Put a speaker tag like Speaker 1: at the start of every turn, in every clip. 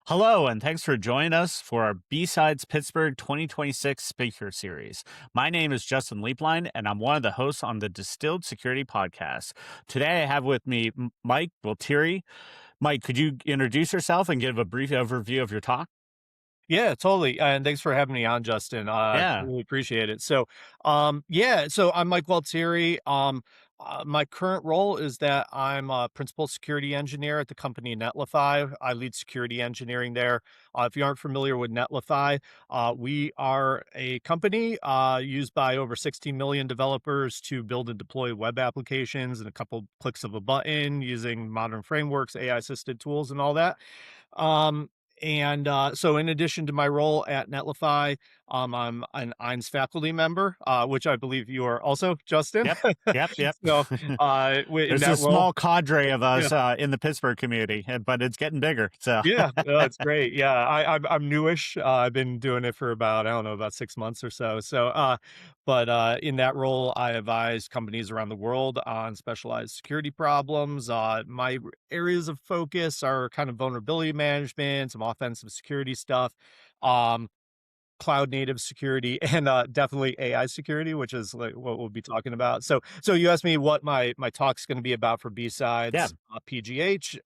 Speaker 1: Hello, and thanks for joining us for our B-Sides Pittsburgh 2026 Speaker Series. My name is Justin Leapline, and I'm one of the hosts on the Distilled Security podcast. Today, I have with me Mike Gualtieri. Mike, could you introduce yourself and give a brief overview of your talk?
Speaker 2: Yeah, totally. And thanks for having me on, Justin.
Speaker 1: Yeah,
Speaker 2: Really appreciate it. So I'm Mike Gualtieri. My current role is that I'm a principal security engineer at the company Netlify. I lead security engineering there. If you aren't familiar with Netlify, we are a company used by over 16 million developers to build and deploy web applications in a couple clicks of a button using modern frameworks, AI assisted tools, and all that. Um, so in addition to my role at Netlify, I'm an IANS faculty member, which I believe you are also, Justin.
Speaker 1: yep, yep.
Speaker 2: So, in
Speaker 1: There's a
Speaker 2: that role,
Speaker 1: small cadre of
Speaker 2: yeah.
Speaker 1: us in the Pittsburgh community, but it's getting bigger. So,
Speaker 2: Yeah, no, it's great. Yeah, I'm newish. I've been doing it for about, I don't know, about 6 months or so. In that role, I advise companies around the world on specialized security problems. My areas of focus are kind of vulnerability management, some offensive security stuff. Um, Cloud native security and definitely AI security, which is like what we'll be talking about. So you asked me what my talk's going to be about for
Speaker 1: yeah,
Speaker 2: B-Sides PGH.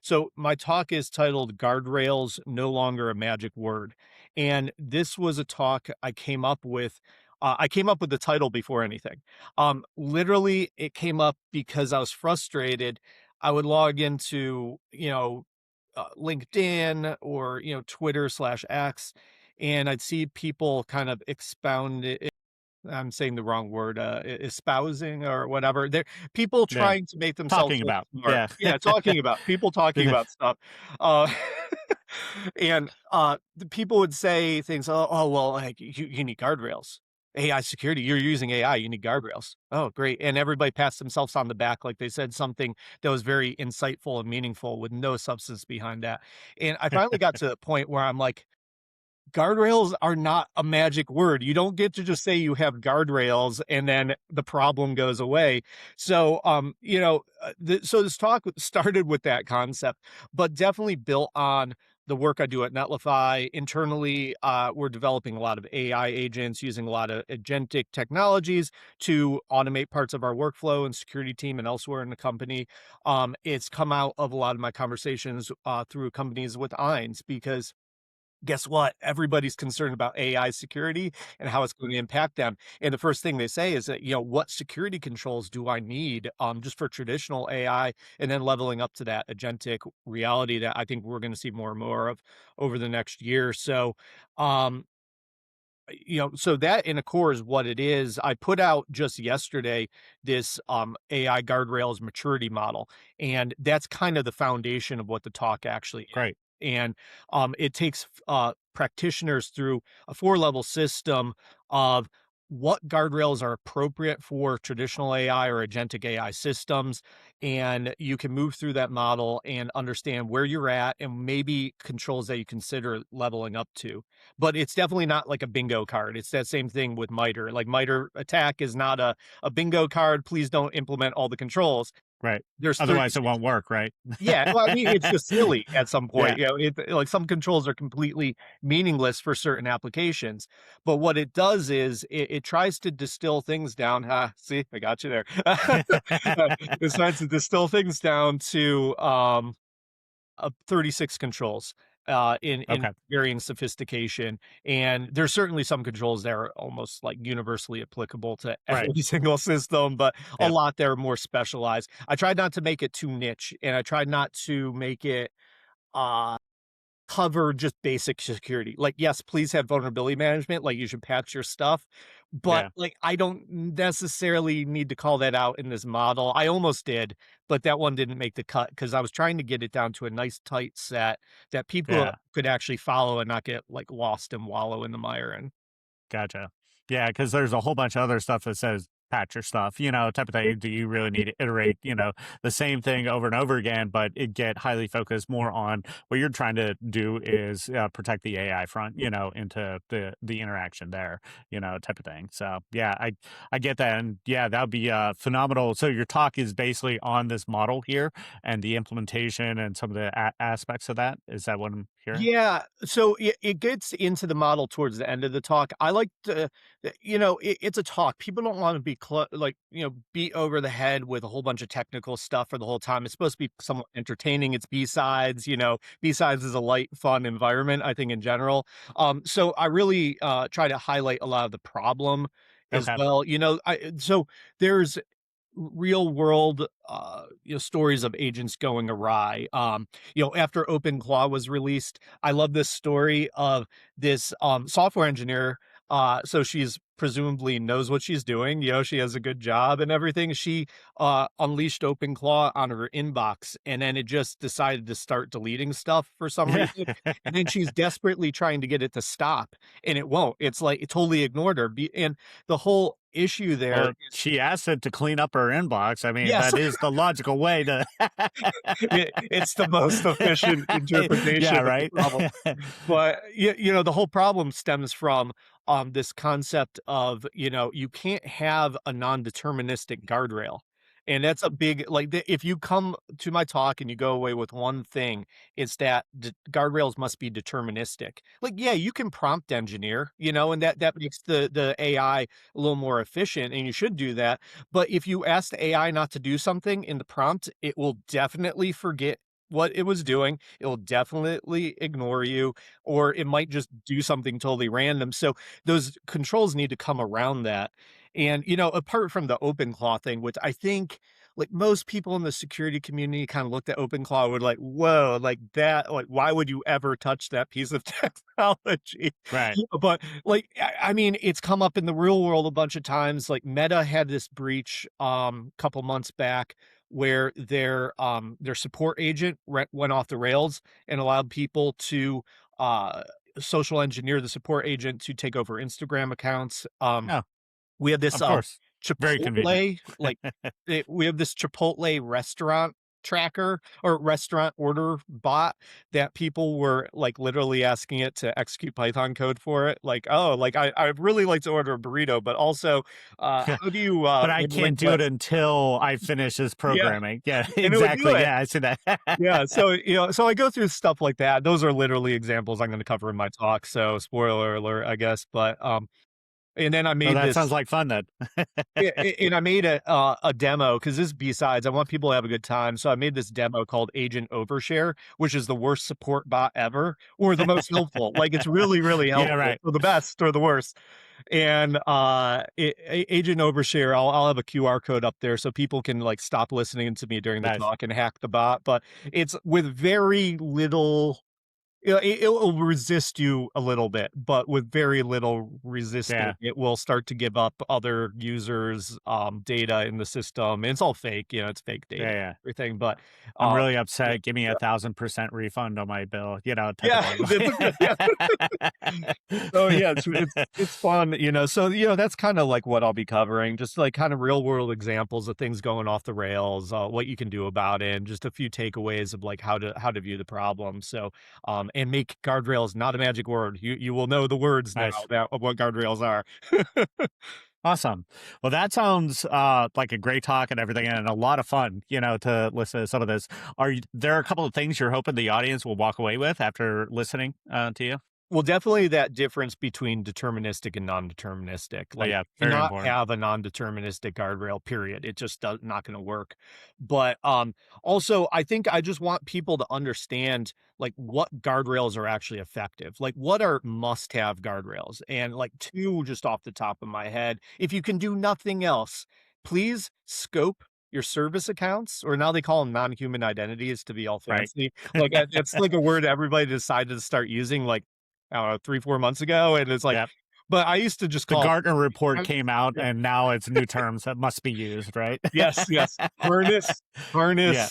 Speaker 2: So my talk is titled "Guardrails No Longer a Magic Word," and this was a talk I came up with. I came up with the title before anything. Literally, it came up because I was frustrated. I would log into LinkedIn or Twitter/X, and I'd see people kind of expound it. I'm saying the wrong word, espousing or whatever. They're people
Speaker 1: yeah.
Speaker 2: trying to make themselves
Speaker 1: Talking
Speaker 2: look
Speaker 1: about,
Speaker 2: smart.
Speaker 1: yeah.
Speaker 2: Yeah, talking about people talking about stuff. Uh, the people would say things, oh well, like you need guardrails. AI security, you're using AI, you need guardrails. Oh, great. And everybody pats themselves on the back like they said something that was very insightful and meaningful with no substance behind that. And I finally got to the point where I'm like, guardrails are not a magic word. You don't get to just say you have guardrails and then the problem goes away. So this talk started with that concept, but definitely built on the work I do at Netlify. Internally, we're developing a lot of AI agents using a lot of agentic technologies to automate parts of our workflow and security team and elsewhere in the company. It's come out of a lot of my conversations through companies with IANS because guess what? Everybody's concerned about AI security and how it's going to impact them. And the first thing they say is that, what security controls do I need just for traditional AI and then leveling up to that agentic reality that I think we're going to see more and more of over the next year. Um, so that in a core is what it is. I put out just yesterday this AI guardrails maturity model, and that's kind of the foundation of what the talk actually is.
Speaker 1: Great.
Speaker 2: And it takes practitioners through a four-level system of what guardrails are appropriate for traditional AI or agentic AI systems. And you can move through that model and understand where you're at and maybe controls that you consider leveling up to. But it's definitely not like a bingo card. It's that same thing with MITRE. Like MITRE attack is not a bingo card. Please don't implement all the controls.
Speaker 1: Right.
Speaker 2: There's
Speaker 1: Otherwise, it
Speaker 2: 36.
Speaker 1: won't work, right?
Speaker 2: Yeah, well, I mean, it's just silly at some
Speaker 1: Yeah.
Speaker 2: point, like, some controls are completely meaningless for certain applications, but what it does is it tries to distill things down. See, I got you there. It tries to distill things down to, 36 controls, in
Speaker 1: Okay.
Speaker 2: varying sophistication, and there's certainly some controls that are almost, like, universally applicable to
Speaker 1: Right.
Speaker 2: every single system, but a
Speaker 1: Yep.
Speaker 2: lot that are more specialized. I tried not to make it too niche, and I tried not to make it, uh cover just basic security. Like, yes, please have vulnerability management, like, you should patch your stuff, but,
Speaker 1: Yeah.
Speaker 2: like, I don't necessarily need to call that out in this model. I almost did, but that one didn't make the cut because I was trying to get it down to a nice tight set that people
Speaker 1: Yeah.
Speaker 2: could actually follow and not get, like, lost and wallow in the mire in.
Speaker 1: Gotcha. Yeah, because there's a whole bunch of other stuff that says patch your stuff, type of thing. Do you really need to iterate, the same thing over and over again, but it get highly focused more on what you're trying to do is protect the AI front, into the interaction there, type of thing. So yeah, I get that, and yeah, that would be phenomenal. So your talk is basically on this model here and the implementation and some of the aspects of that. Is that what I'm hearing?
Speaker 2: Yeah, so it gets into the model towards the end of the talk. I like to, it's a talk. People don't want to be beat over the head with a whole bunch of technical stuff for the whole time. It's supposed to be somewhat entertaining. It's B-sides, B-sides is a light, fun environment, I think, in general. So I really try to highlight a lot of the problem as
Speaker 1: Okay.
Speaker 2: well. So there's real world stories of agents going awry. After OpenClaw was released, I love this story of this software engineer. So she's presumably knows what she's doing, she has a good job and everything. She unleashed OpenClaw on her inbox, and then it just decided to start deleting stuff for some
Speaker 1: Yeah.
Speaker 2: reason. And then she's desperately trying to get it to stop, and it won't. It's like it totally ignored her. And the whole issue there
Speaker 1: Well,
Speaker 2: is,
Speaker 1: she asked it to clean up her inbox. I mean,
Speaker 2: yes,
Speaker 1: that is the logical way to.
Speaker 2: it's the most efficient
Speaker 1: Yeah,
Speaker 2: interpretation of the
Speaker 1: right.
Speaker 2: problem. But the whole problem stems from this concept of, you can't have a non-deterministic guardrail. And that's a big, if you come to my talk and you go away with one thing, it's that guardrails must be deterministic. Like, yeah, you can prompt engineer, and that makes the AI a little more efficient, and you should do that. But if you ask the AI not to do something in the prompt, it will definitely forget what it was doing. It will definitely ignore you, or it might just do something totally random. So those controls need to come around that. And, apart from the OpenClaw thing, which I think like most people in the security community kind of looked at OpenClaw and were like, whoa, like that, like, why would you ever touch that piece of technology?
Speaker 1: Right.
Speaker 2: But like, I mean, it's come up in the real world a bunch of times. Like Meta had this breach couple months back where their support agent went off the rails and allowed people to uh social engineer the support agent to take over Instagram accounts.
Speaker 1: Oh,
Speaker 2: We have this
Speaker 1: of course. Very convenient.
Speaker 2: Chipotle, we have this Chipotle restaurant tracker or restaurant order bot that people were like literally asking it to execute Python code for it. Like, oh, like I really like to order a burrito, but also how do you
Speaker 1: But I
Speaker 2: maybe link
Speaker 1: can't do
Speaker 2: what
Speaker 1: it until I finish this
Speaker 2: yeah,
Speaker 1: programming. Yeah,
Speaker 2: and it would do
Speaker 1: exactly.
Speaker 2: it.
Speaker 1: Yeah, I see that.
Speaker 2: Yeah, so so I go through stuff like that. Those are literally examples I'm going to cover in my talk. So spoiler alert, I guess. But and then I
Speaker 1: Well,
Speaker 2: made
Speaker 1: that
Speaker 2: this
Speaker 1: sounds like fun then.
Speaker 2: yeah, and I made a demo because this is B-sides. I want people to have a good time. So I made this demo called Agent Overshare, which is the worst support bot ever, or the most helpful. Like it's really, really
Speaker 1: Yeah,
Speaker 2: helpful,
Speaker 1: right.
Speaker 2: or the best, or the worst. And Agent Overshare, I'll have a QR code up there so people can like stop listening to me during the
Speaker 1: Nice.
Speaker 2: talk and hack the bot. But it's with very little it will resist you a little bit, but with very little resisting,
Speaker 1: Yeah.
Speaker 2: it will start to give up other users' data in the system. And it's all fake, it's fake
Speaker 1: Yeah,
Speaker 2: data,
Speaker 1: yeah.
Speaker 2: everything. But
Speaker 1: I'm
Speaker 2: uh,
Speaker 1: really
Speaker 2: yeah,
Speaker 1: upset. Give me 1,000% refund on my bill, type of
Speaker 2: yeah,
Speaker 1: thing.
Speaker 2: yeah. So yeah, it's fun, So that's kind of like what I'll be covering, just like kind of real world examples of things going off the rails, what you can do about it, and just a few takeaways of like how to view the problem. So and make guardrails not a magic word. You will know the words now
Speaker 1: Nice.
Speaker 2: of what guardrails are.
Speaker 1: Awesome. Well, that sounds like a great talk and everything, and a lot of fun, to listen to some of this. There a couple of things you're hoping the audience will walk away with after listening to you?
Speaker 2: Well, definitely that difference between deterministic and non-deterministic.
Speaker 1: Oh,
Speaker 2: Like,
Speaker 1: yeah.
Speaker 2: you
Speaker 1: Very
Speaker 2: cannot
Speaker 1: important.
Speaker 2: have a non-deterministic guardrail, period. It just does not going to work. But also, I think I just want people to understand like what guardrails are actually effective. Like, what are must-have guardrails? And like two, just off the top of my head, if you can do nothing else, please scope your service accounts, or now they call them non-human identities to be all
Speaker 1: Right.
Speaker 2: fancy. Like that's like a word everybody decided to start using. Like I don't know, 3, 4 months ago, and it's like,
Speaker 1: Yep.
Speaker 2: But I used to just
Speaker 1: The
Speaker 2: call
Speaker 1: Gartner report
Speaker 2: it
Speaker 1: came out,
Speaker 2: yeah.
Speaker 1: and now it's new terms that must be used, right?
Speaker 2: Yes, yes. Harness,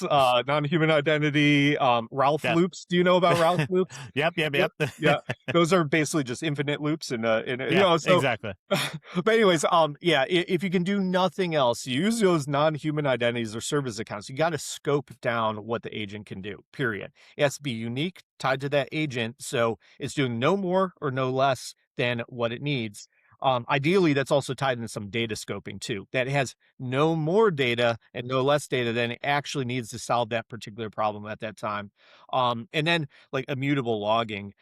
Speaker 1: Yeah.
Speaker 2: non-human identity, Ralph
Speaker 1: Yep.
Speaker 2: loops. Do you know about Ralph loops?
Speaker 1: Yep, yep,
Speaker 2: Yep.
Speaker 1: yep.
Speaker 2: Yeah. Those are basically just infinite loops
Speaker 1: Yeah,
Speaker 2: so
Speaker 1: exactly.
Speaker 2: but anyways, yeah, if you can do nothing else, use those non-human identities or service accounts. You got to scope down what the agent can do, period. It has to be unique, tied to that agent. So it's doing no more or no less than what it needs. Ideally, that's also tied into some data scoping too. That has no more data and no less data than it actually needs to solve that particular problem at that time. And then like immutable logging.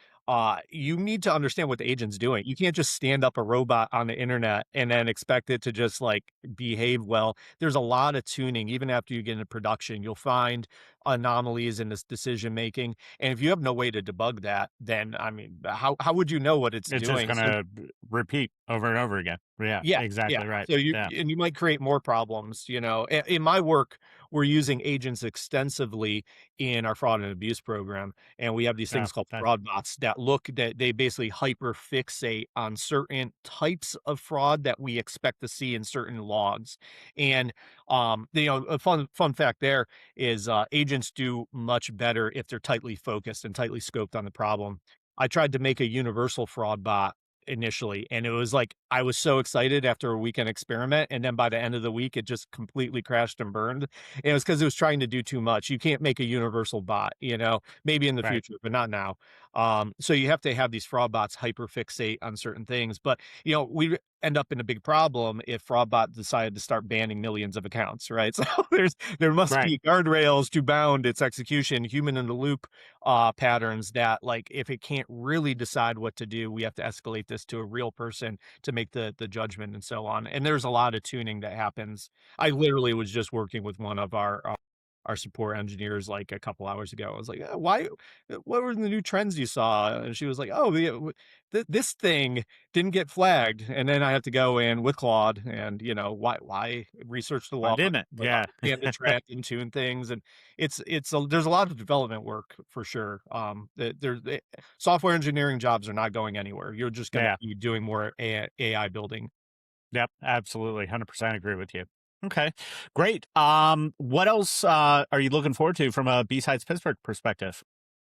Speaker 2: You need to understand what the agent's doing. You can't just stand up a robot on the internet and then expect it to just like behave well. There's a lot of tuning. Even after you get into production, you'll find anomalies in this decision making. And if you have no way to debug that, then I mean, how would you know what it's
Speaker 1: It's just
Speaker 2: doing? So
Speaker 1: gonna repeat over and over again. Yeah,
Speaker 2: yeah, yeah.
Speaker 1: exactly right.
Speaker 2: So
Speaker 1: Yeah,
Speaker 2: you might create more problems, you know. In my work, we're using agents extensively in our fraud and abuse program, and we have these
Speaker 1: yeah,
Speaker 2: things called
Speaker 1: that
Speaker 2: fraud bots that they basically hyper fixate on certain types of fraud that we expect to see in certain logs. And a fun fact there is agents do much better if they're tightly focused and tightly scoped on the problem. I tried to make a universal fraud bot initially, and it was like I was so excited after a weekend experiment, and then by the end of the week, it just completely crashed and burned. And it was because it was trying to do too much. You can't make a universal bot, you know, maybe in the
Speaker 1: right.
Speaker 2: future, but not now. So you have to have these fraud bots hyper fixate on certain things. But we end up in a big problem if fraud bot decided to start banning millions of accounts, right? So there must
Speaker 1: Right.
Speaker 2: be guardrails to bound its execution, human in the loop patterns that like if it can't really decide what to do, we have to escalate this to a real person to make the judgment and so on. And there's a lot of tuning that happens. I literally was just working with one of our support engineers like a couple hours ago. I was like, why? What were the new trends you saw? And she was like, oh, yeah, this thing didn't get flagged, and then I have to go in with Claude and why research the
Speaker 1: Why
Speaker 2: law,
Speaker 1: didn't it?
Speaker 2: like
Speaker 1: Yeah.
Speaker 2: understand the trend and tune things, and there's a lot of development work for sure. Software engineering jobs are not going anywhere. You're just going to
Speaker 1: Yeah.
Speaker 2: be doing more AI building.
Speaker 1: Yep, absolutely, 100% agree with you. Okay, great. What else are you looking forward to from a B-Sides Pittsburgh perspective?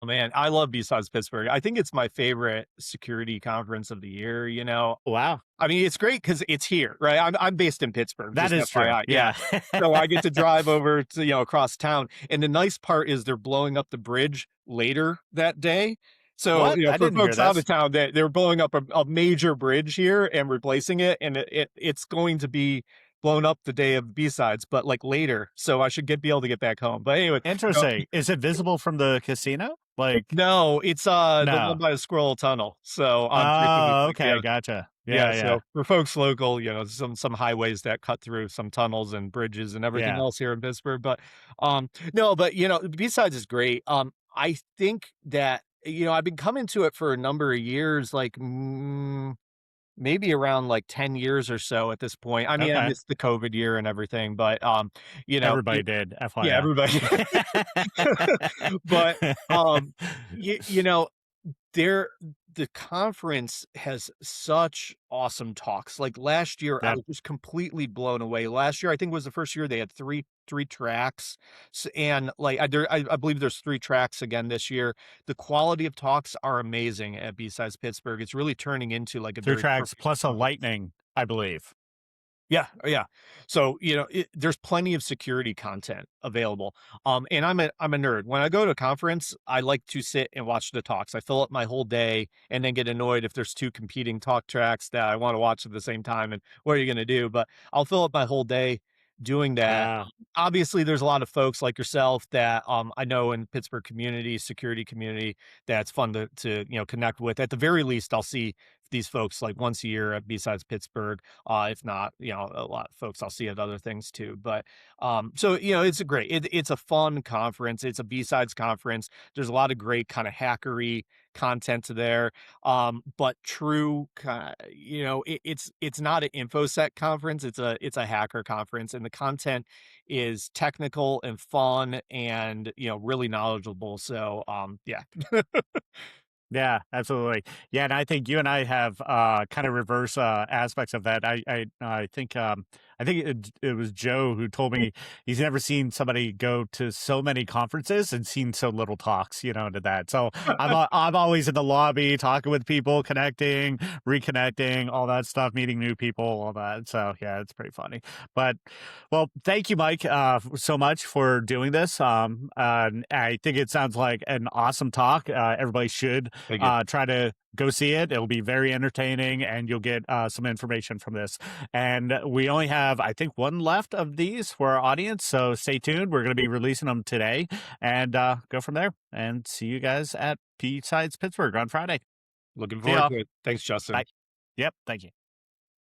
Speaker 2: Oh, man, I love BSides Pittsburgh. I think it's my favorite security conference of the year, you know?
Speaker 1: Wow,
Speaker 2: I mean, it's great because it's here, right? I'm based in Pittsburgh,
Speaker 1: that
Speaker 2: just
Speaker 1: is true.
Speaker 2: FYI. Yeah.
Speaker 1: Yeah.
Speaker 2: So I get to drive over to, across town. And the nice part is they're blowing up the bridge later that day. So,
Speaker 1: What? I
Speaker 2: for
Speaker 1: didn't hear
Speaker 2: folks out of
Speaker 1: this.
Speaker 2: town, they're blowing up a major bridge here and replacing it. And it's going to be blown up the day of B-sides, but like later. So I should be able to get back home. But anyway, you know,
Speaker 1: Interesting. Is it visible from the casino? Like,
Speaker 2: no, it's the one
Speaker 1: no.
Speaker 2: by the Squirrel Tunnel. So on
Speaker 1: Oh, okay,
Speaker 2: yeah.
Speaker 1: gotcha.
Speaker 2: Yeah,
Speaker 1: Yeah, yeah,
Speaker 2: so for folks local, some highways that cut through some tunnels and bridges and everything
Speaker 1: yeah.
Speaker 2: else here in Pittsburgh, but, no, but, B-sides is great. I think that, I've been coming to it for a number of years, like, maybe around, like, 10 years or so at this point. I mean, I
Speaker 1: Okay.
Speaker 2: missed the COVID year and everything, but,
Speaker 1: Everybody did,
Speaker 2: yeah,
Speaker 1: FYI.
Speaker 2: everybody but, you know there the conference has such awesome talks. Like last year, I
Speaker 1: Yep.
Speaker 2: was just completely blown away. Last year, I think was the first year they had three tracks, and like I believe there's three tracks again this year. The quality of talks are amazing at B-Sides Pittsburgh. It's really turning into like a
Speaker 1: 3
Speaker 2: very
Speaker 1: tracks
Speaker 2: professional
Speaker 1: plus a
Speaker 2: conference.
Speaker 1: lightning, I believe.
Speaker 2: Yeah, yeah. So, there's plenty of security content available. And I'm a nerd. When I go to a conference, I like to sit and watch the talks. I fill up my whole day and then get annoyed if there's two competing talk tracks that I want to watch at the same time. And what are you going to do? But I'll fill up my whole day doing that.
Speaker 1: Yeah.
Speaker 2: Obviously, there's a lot of folks like yourself that I know in Pittsburgh community, security community, that's fun to connect with. At the very least, I'll see these folks like once a year at B-Sides Pittsburgh. If not, a lot of folks I'll see at other things too. But so it's it's a fun conference. It's a B-Sides conference. There's a lot of great kind of hackery content to there. But true, it's not an infosec conference. It's a hacker conference, and the content is technical and fun and really knowledgeable. So yeah.
Speaker 1: Yeah, absolutely. Yeah, and I think you and I have kind of reverse aspects of that. I think it was Joe who told me he's never seen somebody go to so many conferences and seen so little talks, to that. So I'm always in the lobby talking with people, connecting, reconnecting, all that stuff, meeting new people, all that. So yeah, it's pretty funny. But well, thank you, Mike, so much for doing this. I think it sounds like an awesome talk. Everybody should
Speaker 2: Thank you.
Speaker 1: try to go see it. It'll be very entertaining, and you'll get some information from this. And we only have, I think, one left of these for our audience. So stay tuned. We're going to be releasing them today, and go from there. And see you guys at BSides Pittsburgh on Friday.
Speaker 2: Looking
Speaker 1: See
Speaker 2: forward
Speaker 1: y'all.
Speaker 2: to it. Thanks,
Speaker 1: Bye.
Speaker 2: Justin.
Speaker 1: Yep. Thank you.